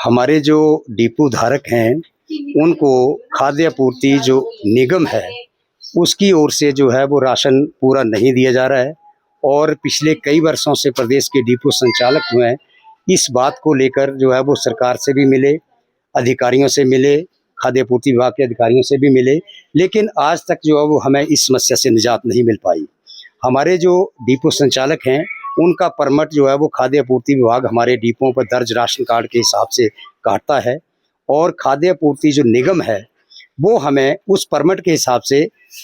हमारे जो डिपो धारक हैं उनको खाद्य आपूर्ति जो निगम है उसकी ओर से जो है वो राशन पूरा नहीं दिया जा रहा है। और पिछले कई वर्षों से प्रदेश के डिपो संचालक जो हैं इस बात को लेकर जो है वो सरकार से भी मिले, अधिकारियों से मिले, खाद्य आपूर्ति विभाग के अधिकारियों से भी मिले, लेकिन आज तक जो है वो हमें इस समस्या से निजात नहीं मिल पाई। हमारे जो डिपो संचालक हैं उनका परमिट जो है वो खाद्य आपूर्ति विभाग हमारे डिपों पर दर्ज राशन कार्ड के हिसाब से काटता है और खाद्य आपूर्ति जो निगम है वो हमें उस परमिट के हिसाब से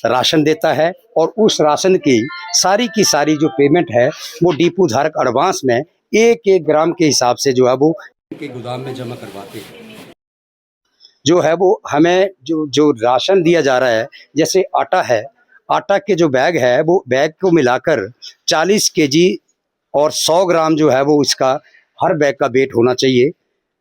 राशन देता है और उस राशन की सारी जो पेमेंट है वो डिपो धारक एडवांस में एक एक ग्राम के हिसाब से जो है वो के गोदाम में जमा करवाते हैं। जो है वो हमें जो राशन दिया जा रहा है, जैसे आटा है, आटा के जो बैग है वो बैग को मिलाकर 40 केजी और 100 ग्राम जो है वो इसका हर बैग का वेट होना चाहिए,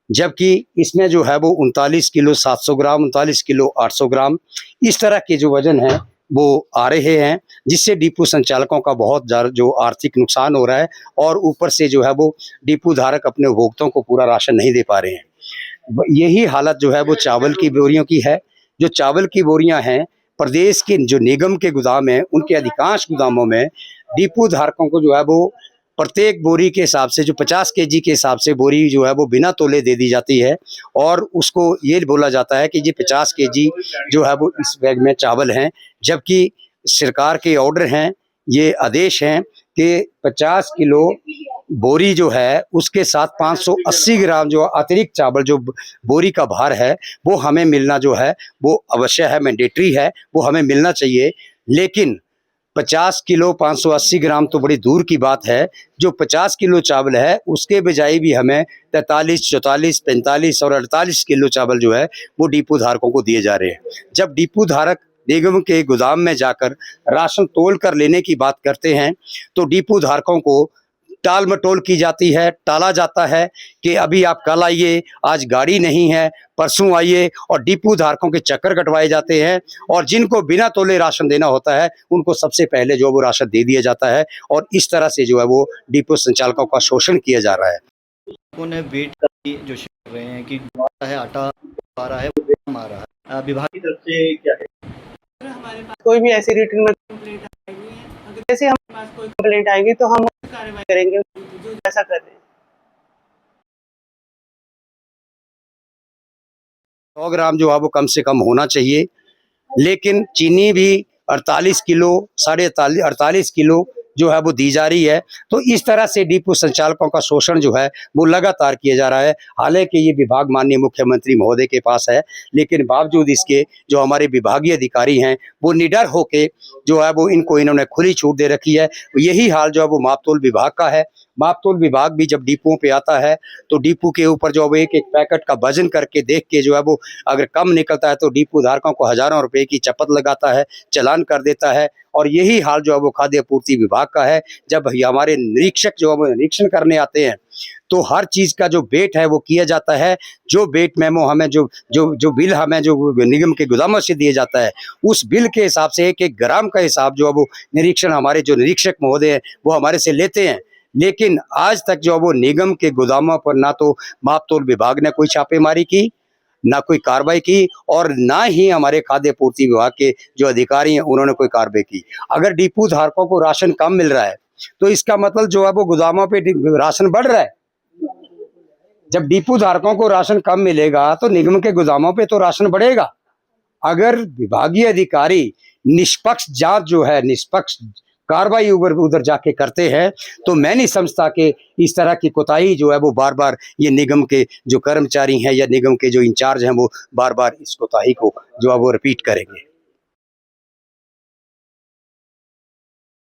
जबकि इसमें जो है वो 39 किलो 700 ग्राम, 39 किलो 800 ग्राम इस तरह के जो वजन हैं वो आ रहे हैं, जिससे डिपो संचालकों का बहुत ज़्यादा जो आर्थिक नुकसान हो रहा है और ऊपर से जो है वो डिपो धारक अपने उपभोक्ताओं को पूरा राशन नहीं दे पा रहे हैं। यही हालत जो है वो चावल की बोरियों की है। जो चावल की बोरियां हैं प्रदेश के जो निगम के गोदाम हैं उनके अधिकांश गोदामों में डिपो धारकों को जो है वो प्रत्येक बोरी के हिसाब से जो 50 केजी के हिसाब से बोरी जो है वो बिना तोले दे दी जाती है और उसको ये बोला जाता है कि ये 50 केजी जो है वो इस बैग में चावल हैं, जबकि सरकार के ऑर्डर हैं, ये आदेश हैं कि 50 किलो बोरी जो है उसके साथ 580 ग्राम जो अतिरिक्त चावल जो बोरी का भार है वो हमें मिलना जो है वो अवश्य है, मैंडेटरी है, वो हमें मिलना चाहिए। लेकिन 50 किलो 580 ग्राम तो बड़ी दूर की बात है, जो 50 किलो चावल है उसके बजाय भी हमें 43, 44, 45 और 48 किलो चावल जो है वो डिपो धारकों को दिए जा रहे हैं। जब डिपो धारक निगम के गोदाम में जाकर राशन तोल कर लेने की बात करते हैं तो डिपो धारकों को टाल मटोल की जाती है, टाला जाता है कि अभी आप कल आइए, आज गाड़ी नहीं है, परसों आइए, और डिपो धारकों के चक्कर कटवाए जाते हैं और जिनको बिना तोले राशन देना होता है उनको सबसे पहले जो वो राशन दे दिया जाता है और इस तरह से जो है वो डिपो संचालकों का शोषण किया जा रहा है। उन्हें वेट का जो कर रहे हैं कि है आटा आ रहा है, वो कम आ रहा है, विभाग की तरफ से क्या है? हमारे पास कोई भी ऐसी रिटर्न में कंप्लेंट आएगी है, अगर जैसे हमारे पास कोई कंप्लेंट आएगी तो हम कार्रवाई करेंगे, जो जैसा कर रहे हैं। 100 ग्राम जो है वो कम से कम होना चाहिए, लेकिन चीनी भी 48 किलो 48 किलो जो है वो दी जा रही है। तो इस तरह से डिपो संचालकों का शोषण जो है वो लगातार किया जा रहा है। हालांकि ये विभाग माननीय मुख्यमंत्री महोदय के पास है, लेकिन बावजूद इसके जो हमारे विभागीय अधिकारी हैं वो निडर होके जो है वो इन्होंने खुली छूट दे रखी है। यही हाल जो है वो मापतोल विभाग का है। मापतोल विभाग भी जब डिपों पे आता है तो डिपो के ऊपर जो एक एक पैकेट का वजन करके देख के जो है वो अगर कम निकलता है तो डिपो धारकों को हजारों रुपए की चपत लगाता है, चालान कर देता है। और यही हाल जो है वो खाद्य आपूर्ति विभाग का है। जब हमारे निरीक्षक जो है वो निरीक्षण करने आते हैं तो हर चीज का जो वेट है वो किया जाता है। जो वेट मेमो हमें जो बिल हमें जो निगम के गोदामों से दिया जाता है उस बिल के हिसाब से एक एक ग्राम का हिसाब जो है वो निरीक्षण हमारे जो निरीक्षक महोदय हैं वो हमारे से लेते हैं। लेकिन आज तक जो वो निगम के गोदामों पर ना तो मापतोल विभाग ने कोई छापेमारी की, ना कोई कार्रवाई की और ना ही हमारे खाद्य आपूर्ति विभाग के जो अधिकारी हैं उन्होंने कोई कार्रवाई की। अगर डिपो धारकों को राशन कम मिल रहा है तो इसका मतलब जो है वो गोदामों पे राशन बढ़ रहा है। जब डिपो धारकों को राशन कम मिलेगा तो निगम के गोदामों पे तो राशन बढ़ेगा। अगर विभागीय अधिकारी निष्पक्ष जांच जो है, निष्पक्ष कार्रवाई उधर जाके करते हैं तो मैं नहीं समझता कि इस तरह की कोताही जो है वो बार बार ये निगम के जो कर्मचारी हैं या निगम के जो इंचार्ज हैं वो बार बार इस कोताही को जो है वो रिपीट करेंगे।